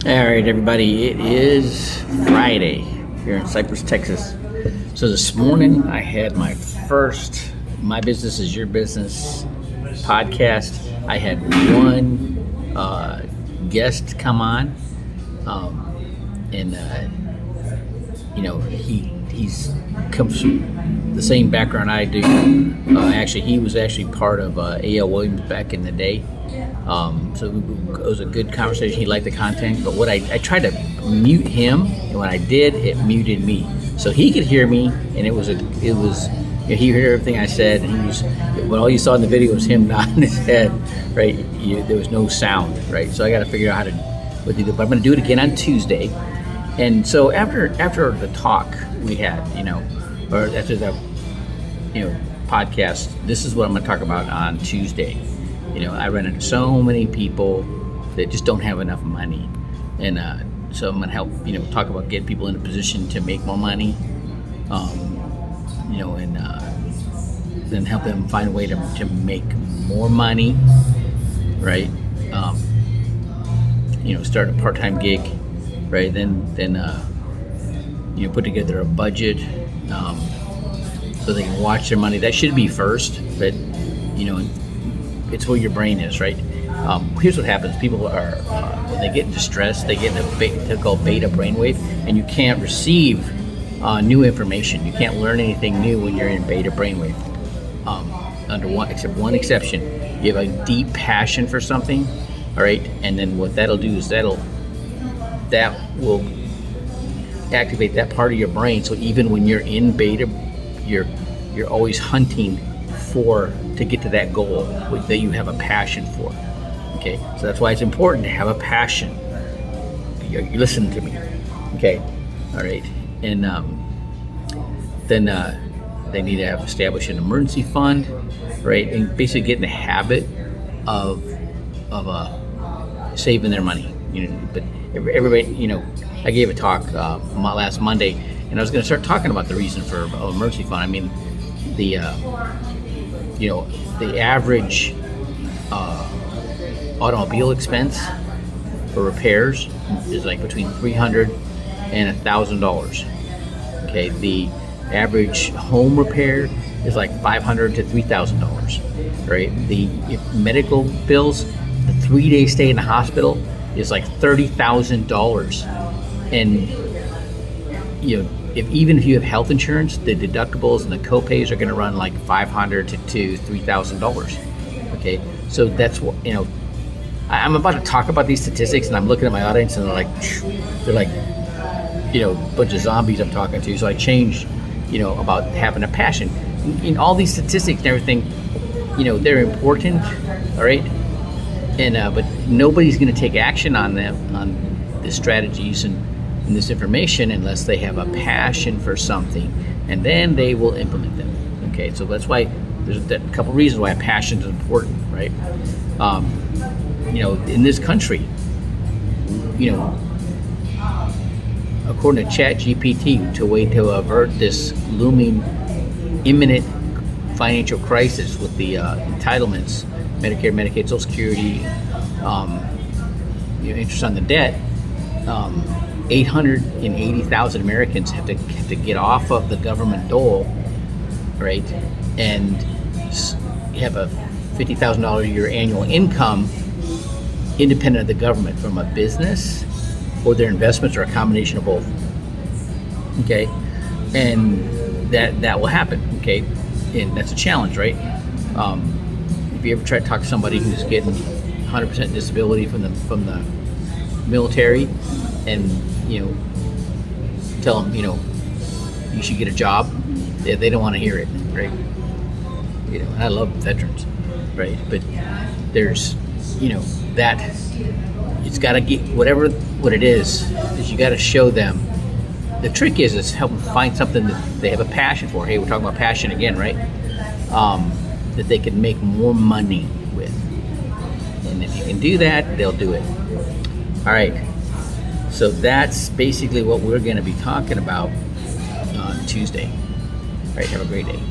All right, everybody, it is Friday here in Cypress, Texas. So this morning I had my first My Business is Your Business podcast. I had one guest come on, and he's comes from the same background I do. Actually, he was part of A.L. Williams back in the day. So it was a good conversation. He liked the content, but I tried to mute him, and when I did, it muted me, so he could hear me, and he heard everything I said. And when all you saw in the video was him nodding his head, right? There was no sound, right? So I got to figure out what to do. But I'm going to do it again on Tuesday. And so after the talk we had, or after the podcast, this is what I'm going to talk about on Tuesday. I run into so many people that just don't have enough money, and so I'm going to help talk about getting people in a position to make more money, and then help them find a way to make more money, right? Start a part-time gig, right? Then put together a budget so they can watch their money. That should be first, but it's where your brain is, right? Here's what happens. People are, when they get distressed, they get they're called beta brainwave, and you can't receive new information. You can't learn anything new when you're in beta brainwave. Except one exception. You have a deep passion for something, all right? And then what that'll do is that will activate that part of your brain. So even when you're in beta, you're always hunting to get to that goal that you have a passion for. Okay, so that's why it's important to have a passion. You're listening to me. Okay, all right, and then they need to establish an emergency fund, right, and basically get in the habit of saving their money. But everybody, I gave a talk last Monday, and I was going to start talking about the reason for an emergency fund. I mean, the average automobile expense for repairs is like between $300 and $1,000. Okay, the average home repair is like $500 to $3,000. Right, the medical bills, the 3-day stay in the hospital is like $30,000, and even if you have health insurance, the deductibles and the co-pays are going to run like $500 to $3,000. Okay, so that's what I'm about to talk about these statistics, and I'm looking at my audience, and they're like a bunch of zombies I'm talking to. So I changed, about having a passion. In all these statistics and everything, they're important, all right, and but nobody's going to take action on them, on the strategies and this information, unless they have a passion for something, and then they will implement them. Okay, so that's why there's a couple reasons why a passion is important, right? In this country, according to ChatGPT, to avert this looming, imminent financial crisis with the entitlements, Medicare, Medicaid, Social Security, interest on the debt. 880,000 Americans have to get off of the government dole, right, and have a $50,000 a year annual income independent of the government, from a business or their investments, or a combination of both. Okay, and that will happen. Okay, and that's a challenge, right? If you ever try to talk to somebody who's getting 100% disability from the military, and tell them you should get a job, they don't want to hear it, right? And I love veterans, right? But there's that it's got to get what it is you got to show them. The trick is help them find something that they have a passion for. Hey, we're talking about passion again, right? That they can make more money with, and if you can do that, they'll do it. All right. So that's basically what we're going to be talking about on Tuesday. All right, have a great day.